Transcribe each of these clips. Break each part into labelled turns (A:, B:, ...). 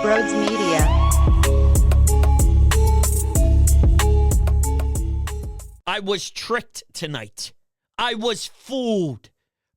A: Broads Media.
B: I was tricked tonight. I was fooled.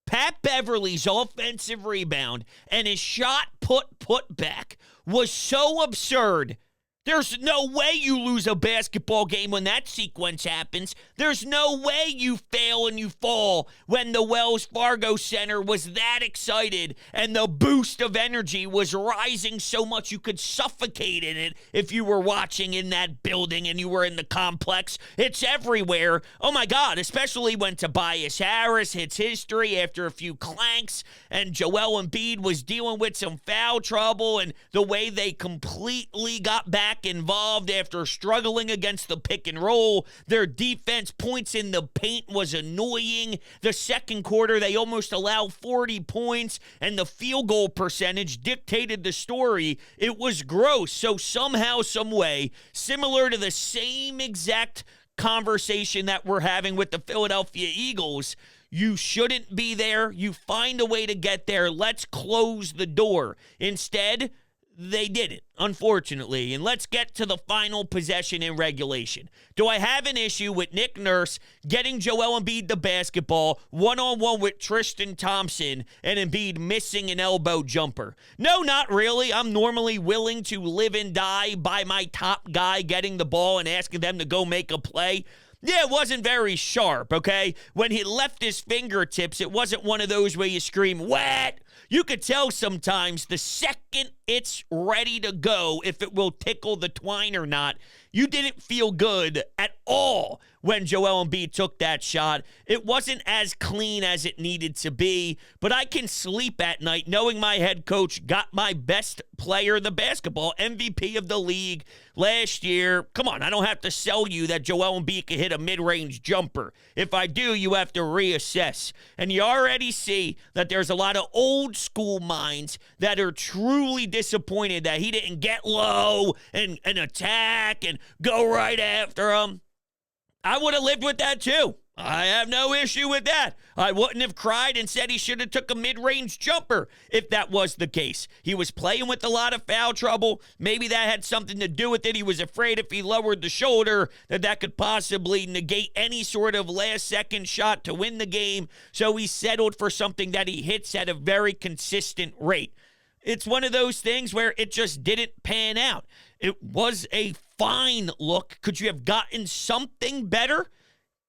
B: Pat Beverly's offensive rebound and his shot put back was so absurd. There's no way you lose a basketball game when that sequence happens. There's no way you fail and you fall when the Wells Fargo Center was that excited and the boost of energy was rising so much you could suffocate in it if you were watching in that building and you were in the complex. It's everywhere. Oh my God, especially when Tobias Harris hits history after a few clanks and Joel Embiid was dealing with some foul trouble and the way they completely got back involved after struggling against the pick and roll. Their defense points in the paint was annoying. The second quarter, they almost allowed 40 points, and the field goal percentage dictated the story. It was gross. So somehow, some way, similar to the same exact conversation that we're having with the Philadelphia Eagles, you shouldn't be there. You find a way to get there. Let's close the door. Instead, they didn't, unfortunately. And let's get to the final possession in regulation. Do I have an issue with Nick Nurse getting Joel Embiid the basketball one-on-one with Tristan Thompson and Embiid missing an elbow jumper? No, not really. I'm normally willing to live and die by my top guy getting the ball and asking them to go make a play. Yeah, it wasn't very sharp, okay? When he left his fingertips, it wasn't one of those where you scream, wet. You could tell sometimes the second it's ready to go if it will tickle the twine or not. You didn't feel good at all when Joel Embiid took that shot. It wasn't as clean as it needed to be, but I can sleep at night knowing my head coach got my best player in the basketball, MVP of the league last year. Come on, I don't have to sell you that Joel Embiid can hit a mid-range jumper. If I do, you have to reassess. And you already see that there's a lot of old school minds that are truly disappointed that he didn't get low and attack and go right after him. I would have lived with that too. I have no issue with that. I wouldn't have cried and said he should have took a mid-range jumper if that was the case. He was playing with a lot of foul trouble. Maybe that had something to do with it. He was afraid if he lowered the shoulder that could possibly negate any sort of last-second shot to win the game. So he settled for something that he hits at a very consistent rate. It's one of those things where it just didn't pan out. It was a fine look. Could you have gotten something better?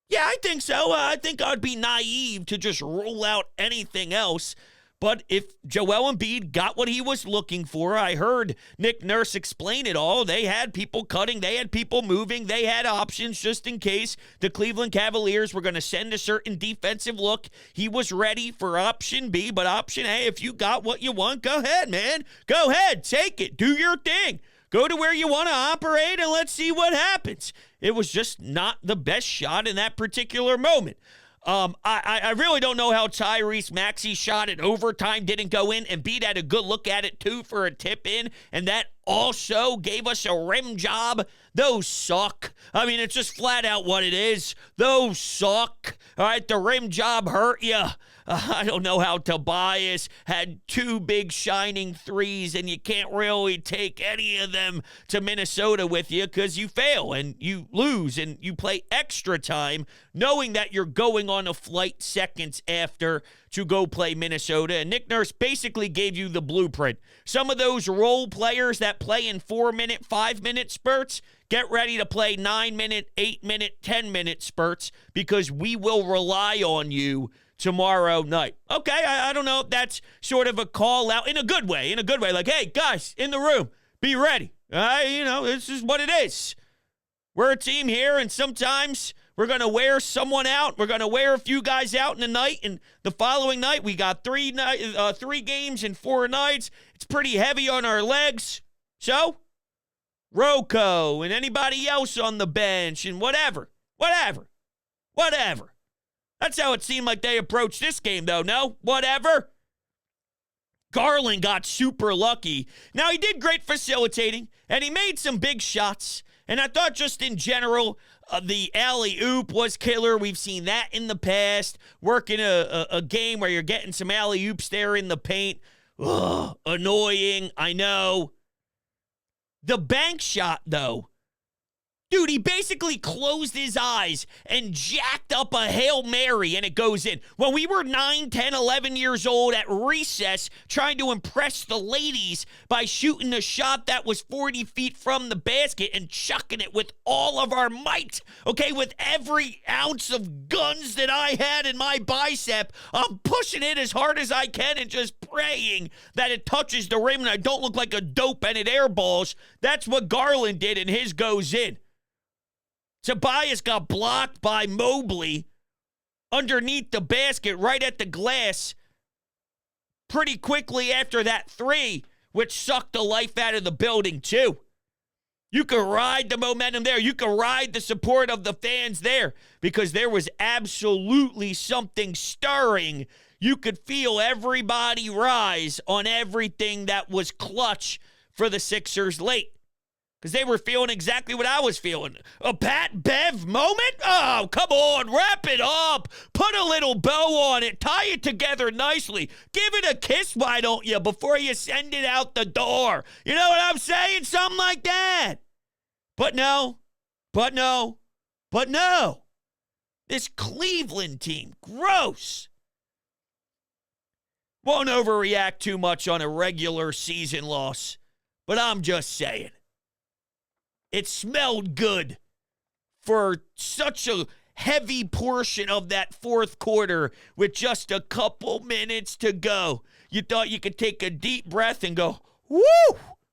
B: Yeah, I think so. I think I'd be naive to just rule out anything else. But if Joel Embiid got what he was looking for, I heard Nick Nurse explain it all. They had people cutting. They had people moving. They had options just in case the Cleveland Cavaliers were going to send a certain defensive look. He was ready for option B, but option A, if you got what you want, go ahead, man. Go ahead. Take it. Do your thing. Go to where you want to operate, and let's see what happens. It was just not the best shot in that particular moment. I really don't know how Tyrese Maxey's shot in overtime didn't go in. Embiid had a good look at it, too, for a tip in, and that also gave us a rim job. Those suck. I mean, it's just flat out what it is. Those suck. All right, the rim job hurt you. I don't know how Tobias had two big shining threes and you can't really take any of them to Minnesota with you because you fail and you lose and you play extra time knowing that you're going on a flight seconds after to go play Minnesota. And Nick Nurse basically gave you the blueprint. Some of those role players that play in 4-minute, 5-minute spurts, get ready to play 9-minute, 8-minute, 10-minute spurts because we will rely on you tomorrow night. Okay, I don't know if that's sort of a call out in a good way. Like, hey, guys, in the room, be ready. This is what it is. We're a team here, and sometimes we're going to wear someone out. We're going to wear a few guys out in the night, and the following night, we got 3 games in 4 nights. It's pretty heavy on our legs. So, Rocco and anybody else on the bench and whatever. That's how it seemed like they approached this game, though, no? Whatever. Garland got super lucky. Now, he did great facilitating, and he made some big shots. And I thought just in general, the alley-oop was killer. We've seen that in the past. Working a game where you're getting some alley-oops there in the paint. Ugh, annoying, I know. The bank shot, though. Dude, he basically closed his eyes and jacked up a Hail Mary, and it goes in. When we were 9, 10, 11 years old at recess trying to impress the ladies by shooting a shot that was 40 feet from the basket and chucking it with all of our might, okay, with every ounce of guns that I had in my bicep, I'm pushing it as hard as I can and just praying that it touches the rim and I don't look like a dope and it airballs. That's what Garland did, and his goes in. Tobias got blocked by Mobley underneath the basket right at the glass pretty quickly after that three, which sucked the life out of the building too. You could ride the momentum there. You could ride the support of the fans there because there was absolutely something stirring. You could feel everybody rise on everything that was clutch for the Sixers late. Because they were feeling exactly what I was feeling. A Pat Bev moment? Oh, come on, wrap it up. Put a little bow on it. Tie it together nicely. Give it a kiss, why don't you, before you send it out the door. You know what I'm saying? Something like that. But no. This Cleveland team, gross. Won't overreact too much on a regular season loss, but I'm just saying. It smelled good for such a heavy portion of that fourth quarter with just a couple minutes to go. You thought you could take a deep breath and go, woo,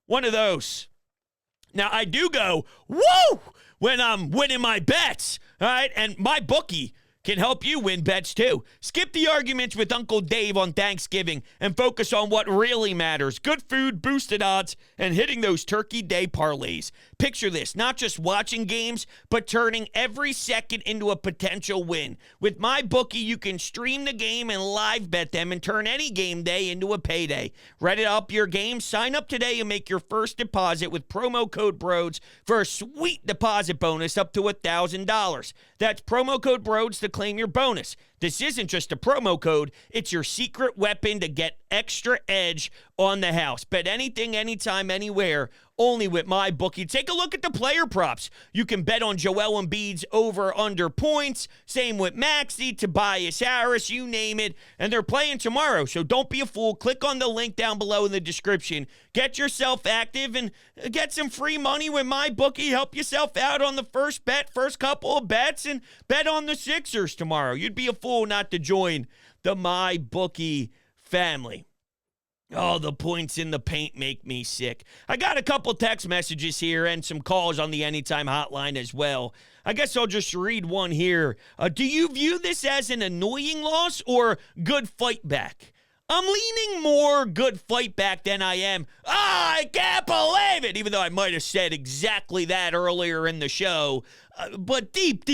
B: one of those. Now, I do go, woo, when I'm winning my bets, all right? And MyBookie can help you win bets too. Skip the arguments with Uncle Dave on Thanksgiving and focus on what really matters. Good food, boosted odds, and hitting those Turkey Day parlays. Picture this, not just watching games, but turning every second into a potential win. With MyBookie, you can stream the game and live bet them and turn any game day into a payday. Ready to up your game? Sign up today and make your first deposit with promo code BRODES for a sweet deposit bonus up to $1,000. That's promo code BRODES to claim your bonus. This isn't just a promo code. It's your secret weapon to get extra edge on the house. Bet anything, anytime, anywhere, only with MyBookie. Take a look at the player props. You can bet on Joel Embiid's over-under points. Same with Maxey, Tobias Harris, you name it. And they're playing tomorrow, so don't be a fool. Click on the link down below in the description. Get yourself active and get some free money with MyBookie. Help yourself out on the first bet, first couple of bets, and bet on the Sixers tomorrow. You'd be a fool not to join the MyBookie family. Oh, the points in the paint make me sick. I got a couple text messages here and some calls on the Anytime Hotline as well. I guess I'll just read one here. Do you view this as an annoying loss or good fight back? I'm leaning more good fight back than I am, I can't believe it, even though I might have said exactly that earlier in the show. But deep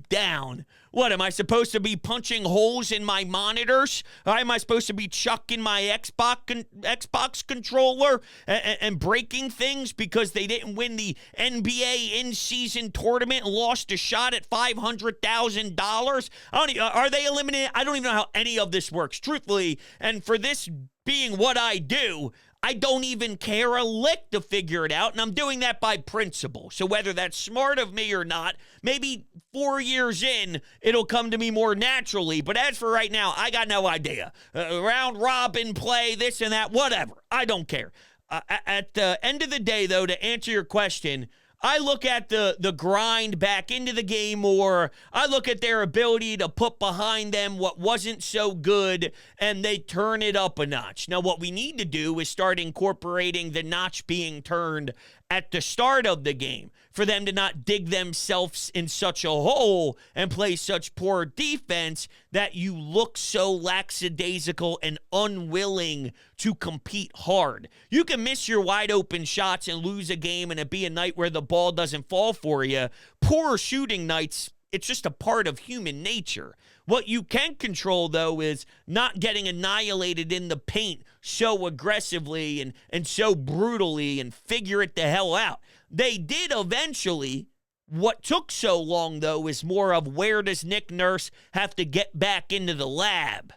B: down, what, am I supposed to be punching holes in my monitors? Am I supposed to be chucking my Xbox controller and breaking things because they didn't win the NBA in-season tournament and lost a shot at $500,000? Are they eliminated? I don't even know how any of this works, truthfully. And for this being what I do, I don't even care a lick to figure it out, and I'm doing that by principle. So whether that's smart of me or not, maybe 4 years in, it'll come to me more naturally. But as for right now, I got no idea. Round robin play, this and that, whatever. I don't care. At the end of the day, though, to answer your question, I look at the grind back into the game more. I look at their ability to put behind them what wasn't so good, and they turn it up a notch. Now, what we need to do is start incorporating the notch being turned at the start of the game for them to not dig themselves in such a hole and play such poor defense that you look so lackadaisical and unwilling to compete hard. You can miss your wide open shots and lose a game and it be a night where the ball doesn't fall for you. Poor shooting nights, it's just a part of human nature. What you can control, though, is not getting annihilated in the paint so aggressively and so brutally and figure it the hell out. They did eventually. What took so long, though, is more of where does Nick Nurse have to get back into the lab?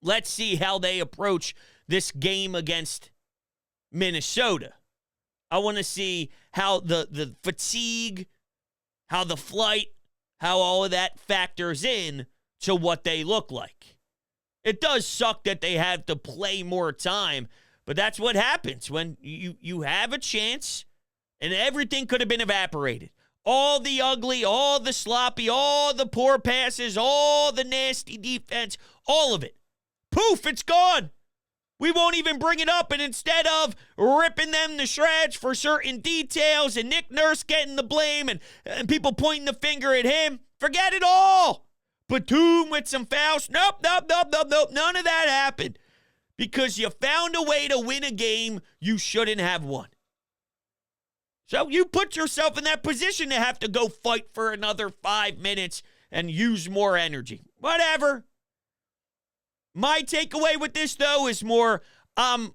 B: Let's see how they approach this game against Minnesota. I want to see how the fatigue, how the flight, how all of that factors in to what they look like. It does suck that they have to play more time, but that's what happens when you have a chance and everything could have been evaporated. All the ugly, all the sloppy, all the poor passes, all the nasty defense, all of it. Poof, it's gone. We won't even bring it up, and instead of ripping them to shreds for certain details and Nick Nurse getting the blame and people pointing the finger at him, forget it all. Batum with some fouls. Nope. None of that happened because you found a way to win a game you shouldn't have won. So you put yourself in that position to have to go fight for another 5 minutes and use more energy. Whatever. My takeaway with this, though, is more, I'm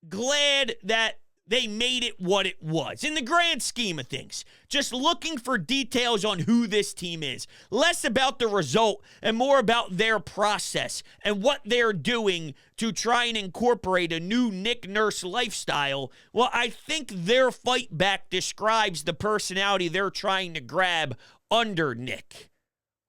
B: glad that they made it what it was. In the grand scheme of things, just looking for details on who this team is. Less about the result and more about their process and what they're doing to try and incorporate a new Nick Nurse lifestyle. Well, I think their fight back describes the personality they're trying to grab under Nick.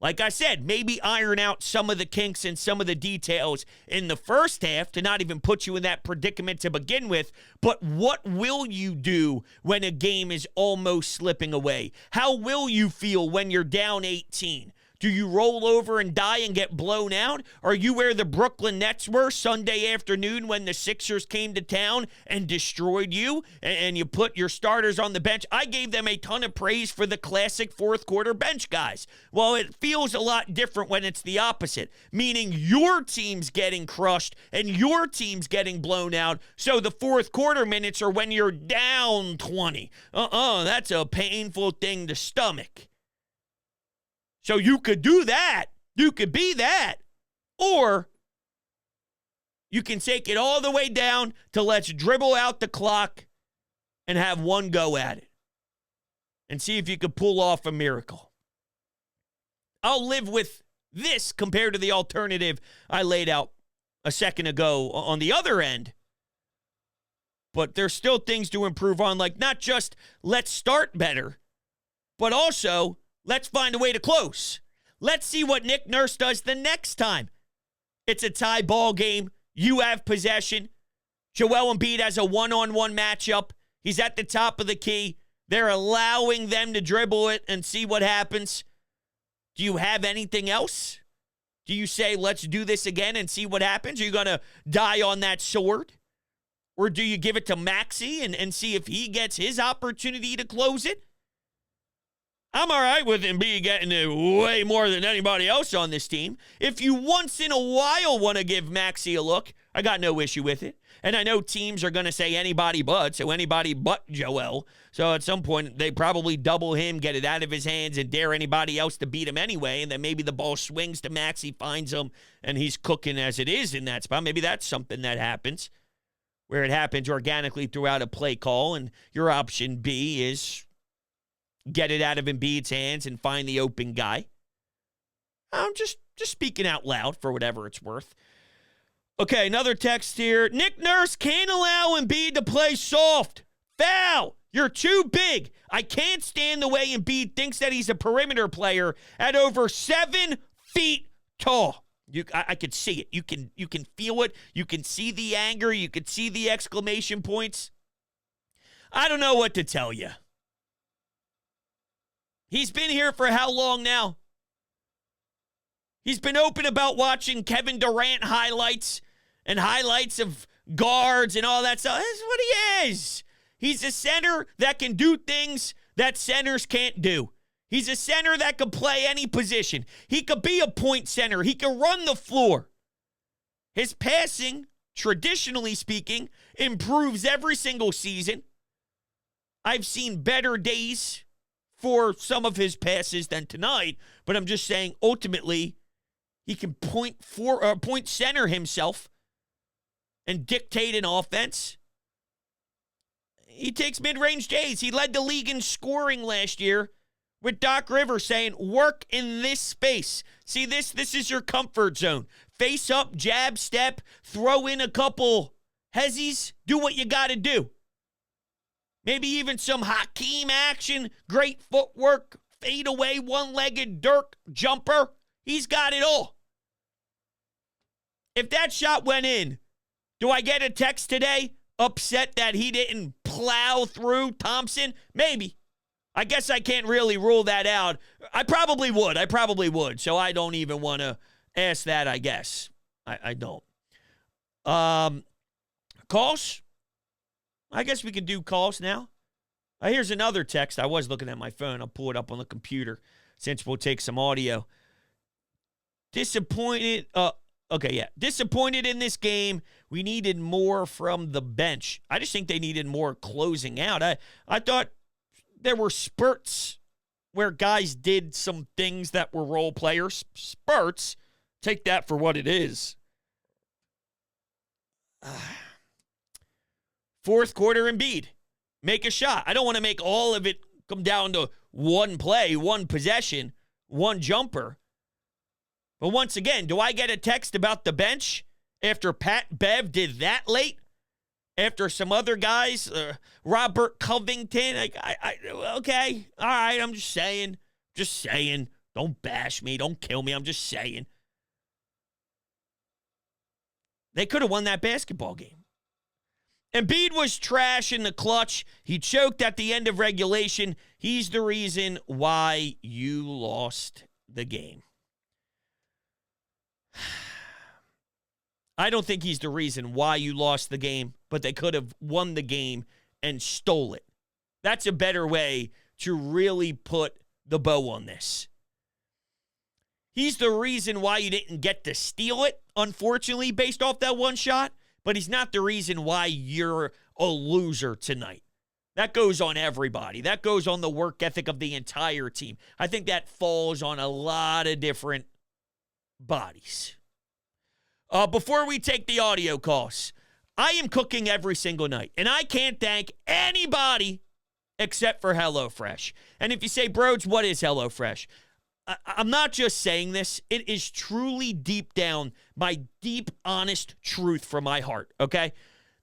B: Like I said, maybe iron out some of the kinks and some of the details in the first half to not even put you in that predicament to begin with. But what will you do when a game is almost slipping away? How will you feel when you're down 18? Do you roll over and die and get blown out? Are you where the Brooklyn Nets were Sunday afternoon when the Sixers came to town and destroyed you and you put your starters on the bench? I gave them a ton of praise for the classic fourth quarter bench guys. Well, it feels a lot different when it's the opposite, meaning your team's getting crushed and your team's getting blown out. So the fourth quarter minutes are when you're down 20. That's a painful thing to stomach. So you could do that. You could be that. Or you can take it all the way down to let's dribble out the clock and have one go at it and see if you could pull off a miracle. I'll live with this compared to the alternative I laid out a second ago on the other end. But there's still things to improve on, like not just let's start better, but also let's find a way to close. Let's see what Nick Nurse does the next time. It's a tie ball game. You have possession. Joel Embiid has a one-on-one matchup. He's at the top of the key. They're allowing them to dribble it and see what happens. Do you have anything else? Do you say, let's do this again and see what happens? Are you going to die on that sword? Or do you give it to Maxey and see if he gets his opportunity to close it? I'm all right with Embiid getting it way more than anybody else on this team. If you once in a while want to give Maxey a look, I got no issue with it. And I know teams are going to say anybody but, so anybody but Joel. So at some point, they probably double him, get it out of his hands, and dare anybody else to beat him anyway. And then maybe the ball swings to Maxey, finds him, and he's cooking as it is in that spot. Maybe that's something that happens, where it happens organically throughout a play call. And your option B is get it out of Embiid's hands and find the open guy. I'm just speaking out loud for whatever it's worth. Okay, another text here. Nick Nurse can't allow Embiid to play soft. Foul. You're too big. I can't stand the way Embiid thinks that he's a perimeter player at over 7 feet tall. I could see it. You can feel it. You can see the anger. You can see the exclamation points. I don't know what to tell you. He's been here for how long now? He's been open about watching Kevin Durant highlights and highlights of guards and all that stuff. That's what he is. He's a center that can do things that centers can't do. He's a center that can play any position. He could be a point center. He can run the floor. His passing, traditionally speaking, improves every single season. I've seen better days for some of his passes than tonight, but I'm just saying ultimately he can point center himself and dictate an offense. He takes mid-range J's. He led the league in scoring last year with Doc Rivers saying, work in this space. See, this is your comfort zone. Face up, jab, step, throw in a couple hezzies, do what you got to do. Maybe even some Hakeem action, great footwork, fadeaway, one-legged Dirk jumper. He's got it all. If that shot went in, do I get a text today upset that he didn't plow through Thompson? Maybe. I guess I can't really rule that out. I probably would. So I don't even want to ask that, I guess. I don't. Calls? I guess we can do calls now. Here's another text. I was looking at my phone. I'll pull it up on the computer since we'll take some audio. Disappointed. Disappointed in this game. We needed more from the bench. I just think they needed more closing out. I thought there were spurts where guys did some things that were role players. Spurts. Take that for what it is. Fourth quarter Embiid. Make a shot. I don't want to make all of it come down to one play, one possession, one jumper. But once again, do I get a text about the bench after Pat Bev did that late? After some other guys, Robert Covington? Okay, all right, I'm just saying. Don't bash me. Don't kill me. I'm just saying. They could have won that basketball game. Embiid was trash in the clutch. He choked at the end of regulation. He's the reason why you lost the game. I don't think he's the reason why you lost the game, but they could have won the game and stole it. That's a better way to really put the bow on this. He's the reason why you didn't get to steal it, unfortunately, based off that one shot. But he's not the reason why you're a loser tonight. That goes on everybody. That goes on the work ethic of the entire team. I think that falls on a lot of different bodies. Before we take the audio calls, I am cooking every single night. And I can't thank anybody except for HelloFresh. And if you say, Broads, what is HelloFresh? I'm not just saying this. It is truly deep down my deep, honest truth from my heart, okay?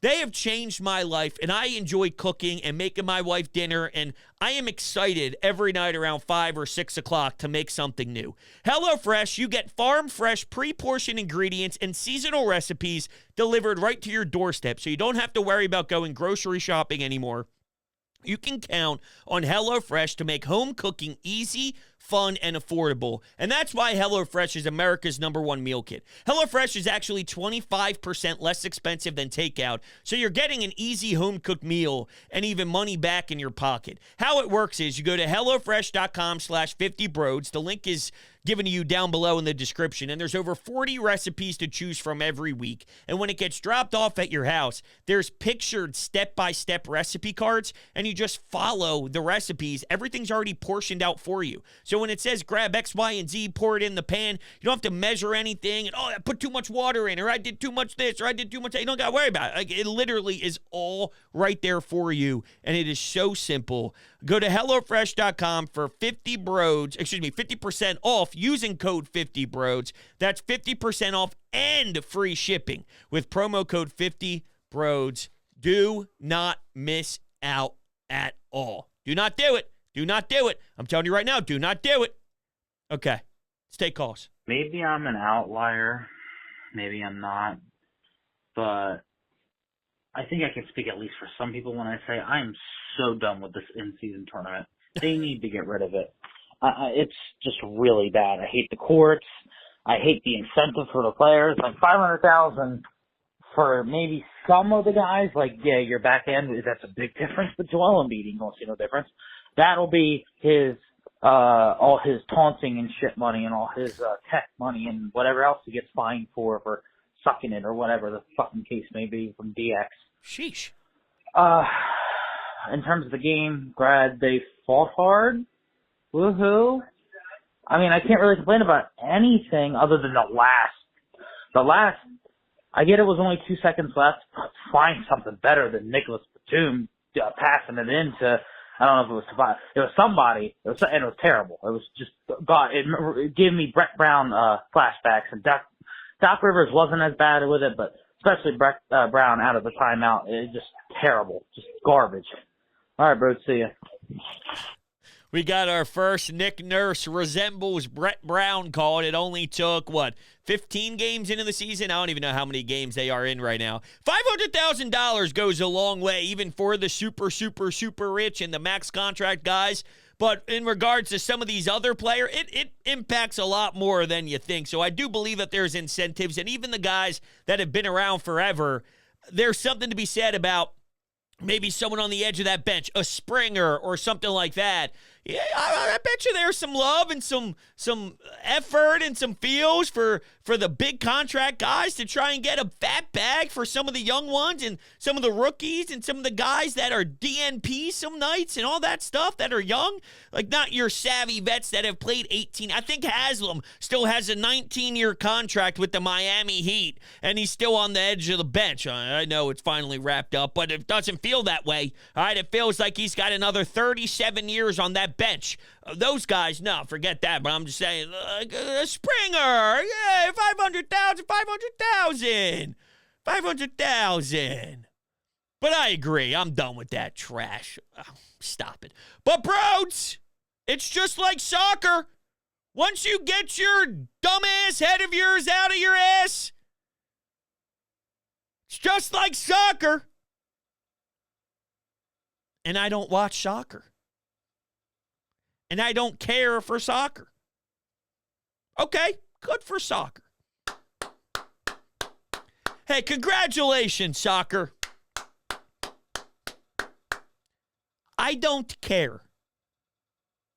B: They have changed my life, and I enjoy cooking and making my wife dinner, and I am excited every night around 5 or 6 o'clock to make something new. HelloFresh, you get farm-fresh, pre-portioned ingredients and seasonal recipes delivered right to your doorstep, so you don't have to worry about going grocery shopping anymore. You can count on HelloFresh to make home cooking easy, fun, and affordable. And that's why HelloFresh is America's #1 meal kit. HelloFresh is actually 25% less expensive than takeout, so you're getting an easy home-cooked meal and even money back in your pocket. How it works is you go to HelloFresh.com/50broads. The link is given to you down below in the description, and there's over 40 recipes to choose from every week. And when it gets dropped off at your house, there's pictured step-by-step recipe cards, and you just follow the recipes. Everything's already portioned out for you. So when it says grab X, Y, and Z, pour it in the pan, you don't have to measure anything, and I put too much water in, or I did too much this, or I did too much that. You don't got to worry about it. Like, it literally is all right there for you, and it is so simple. Go to HelloFresh.com for 50% off using code 50broads. That's 50% off and free shipping with promo code 50broads. Do not miss out at all. Do not do it. Do not do it. I'm telling you right now, do not do it. Okay, let's take calls.
A: Maybe I'm an outlier. Maybe I'm not. But I think I can speak at least for some people when I say I'm so done with this in-season tournament. They need to get rid of it. It's just really bad. I hate the courts. I hate the incentive for the players. Like $500,000 for maybe some of the guys. Like, yeah, your back end, that's a big difference. But Joel Embiid, you don't see no difference. That'll be his all his taunting and shit money and all his tech money and whatever else he gets fined for sucking it or whatever the fucking case may be from DX.
B: Sheesh.
A: In terms of the game, Brad, they fought hard. Woohoo. I mean, I can't really complain about anything other than the last, I get it was only 2 seconds left, but find something better than Nicholas Batum passing it into, I don't know if it was somebody, and it was terrible. It was just, God, it gave me Brett Brown flashbacks, and Doc Rivers wasn't as bad with it, but especially Brett Brown out of the timeout, it just terrible, just garbage. All right, bro. See ya.
B: We got our first Nick Nurse resembles Brett Brown call. It only took, 15 games into the season? I don't even know how many games they are in right now. $500,000 goes a long way, even for the super, super, super rich and the max contract guys. But in regards to some of these other players, it impacts a lot more than you think. So I do believe that there's incentives. And even the guys that have been around forever, there's something to be said about maybe someone on the edge of that bench, a Springer or something like that. Yeah, I bet you there's some love and some effort and some feels for the big contract guys to try and get a fat bag for some of the young ones and some of the rookies and some of the guys that are DNP some nights and all that stuff that are young. Like, not your savvy vets that have played 18. I think Haslam still has a 19-year contract with the Miami Heat, and he's still on the edge of the bench. I know it's finally wrapped up, but it doesn't feel that way. All right, it feels like he's got another 37 years on that bench. Those guys, no, forget that. But I'm just saying, Springer, yeah, 500,000. But I agree. I'm done with that trash. Oh, stop it. But, bros, it's just like soccer. Once you get your dumbass head of yours out of your ass, it's just like soccer. And I don't watch soccer. And I don't care for soccer. Okay, good for soccer. Hey, congratulations, soccer. I don't care.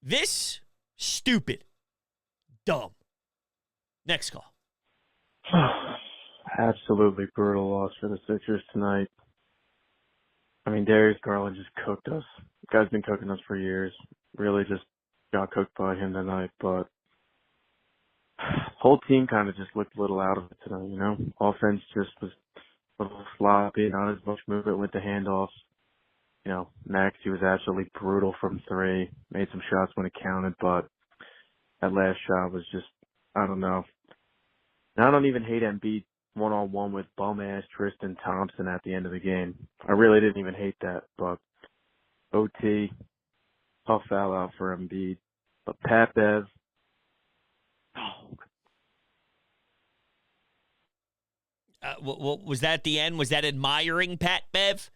B: This, stupid. Dumb. Next call.
C: Absolutely brutal loss for the Sixers tonight. I mean, Darius Garland just cooked us. The guy's been cooking us for years. Really just got cooked by him tonight, but whole team kind of just looked a little out of it tonight, you know? Offense just was a little sloppy, not as much movement with the handoffs. You know, Max, he was absolutely brutal from three, made some shots when it counted, but that last shot was just, I don't know. And I don't even hate Embiid one-on-one with bum-ass Tristan Thompson at the end of the game. I really didn't even hate that, but OT, tough foul out for Embiid. But Pat Bev,
B: was that the end? Was that admiring Pat Bev?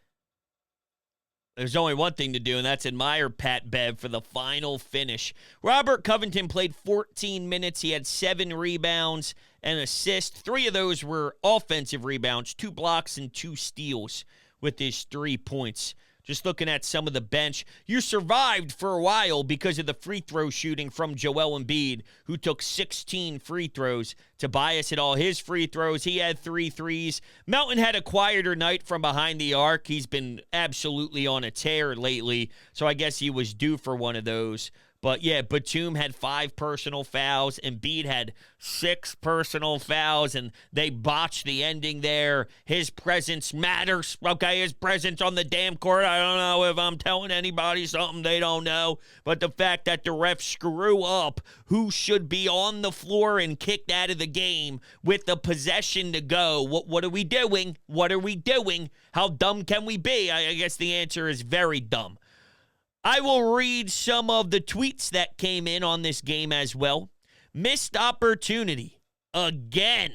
B: There's only one thing to do, and that's admire Pat Bev for the final finish. Robert Covington played 14 minutes. He had 7 rebounds and assists. 3 of those were offensive rebounds, 2 blocks and 2 steals with his 3 points. Just looking at some of the bench, you survived for a while because of the free throw shooting from Joel Embiid, who took 16 free throws. Tobias hit all his free throws. He had 3 threes. Melton had a quieter night from behind the arc. He's been absolutely on a tear lately, so I guess he was due for one of those. But, yeah, Batum had 5 personal fouls. Embiid had 6 personal fouls, and they botched the ending there. His presence matters, okay? His presence on the damn court. I don't know if I'm telling anybody something they don't know, but the fact that the refs screw up who should be on the floor and kicked out of the game with the possession to go. What are we doing? What are we doing? How dumb can we be? I guess the answer is very dumb. I will read some of the tweets that came in on this game as well. Missed opportunity. Again.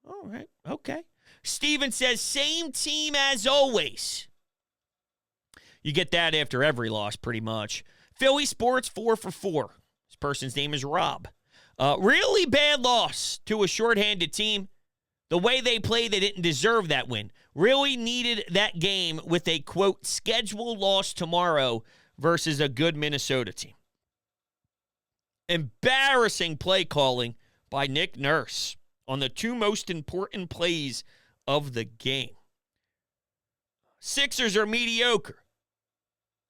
B: All right. Okay. Steven says, same team as always. You get that after every loss, pretty much. Philly Sports 4 for 4. This person's name is Rob. Really bad loss to a shorthanded team. The way they played, they didn't deserve that win. Really needed that game with a, quote, schedule loss tomorrow versus a good Minnesota team. Embarrassing play calling by Nick Nurse on the 2 most important plays of the game. Sixers are mediocre.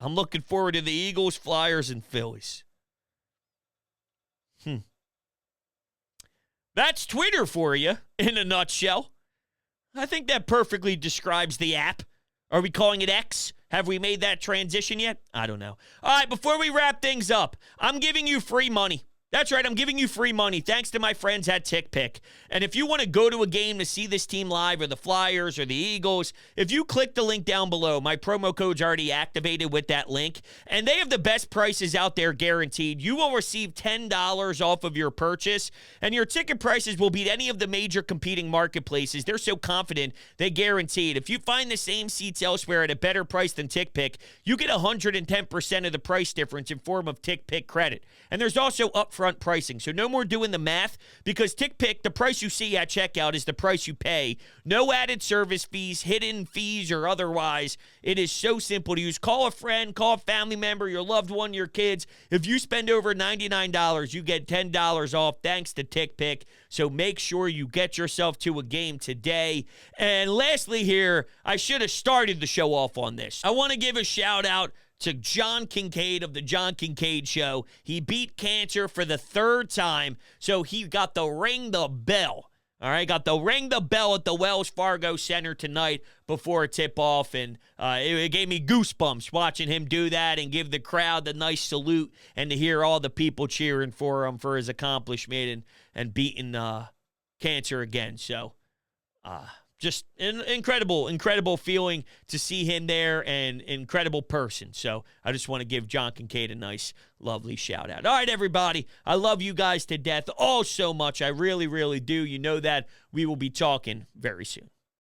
B: I'm looking forward to the Eagles, Flyers, and Phillies. That's Twitter for you in a nutshell. I think that perfectly describes the app. Are we calling it X? Have we made that transition yet? I don't know. All right, before we wrap things up, I'm giving you free money. That's right. I'm giving you free money thanks to my friends at TickPick. And if you want to go to a game to see this team live or the Flyers or the Eagles, if you click the link down below, my promo code's already activated with that link, and they have the best prices out there guaranteed. You will receive $10 off of your purchase, and your ticket prices will beat any of the major competing marketplaces. They're so confident, they guarantee it. If you find the same seats elsewhere at a better price than TickPick, you get 110% of the price difference in form of TickPick credit. And there's also upfront pricing. So no more doing the math, because TickPick, the price you see at checkout is the price you pay. No added service fees, hidden fees, or otherwise. It is so simple to use. Call a friend, call a family member, your loved one, your kids. If you spend over $99, you get $10 off thanks to TickPick. So make sure you get yourself to a game today. And lastly here, I should have started the show off on this. I want to give a shout out to John Kincade of the John Kincade Show. He beat cancer for the third time, so he got to ring the bell. All right, got to ring the bell at the Wells Fargo Center tonight before tip-off, and it gave me goosebumps watching him do that and give the crowd the nice salute and to hear all the people cheering for him for his accomplishment and beating cancer again. So, just an incredible feeling to see him there, and incredible person. So I just want to give John Kincade a nice, lovely shout out. All right, everybody. I love you guys to death. Oh, so much. I really, really do. You know that. We will be talking very soon.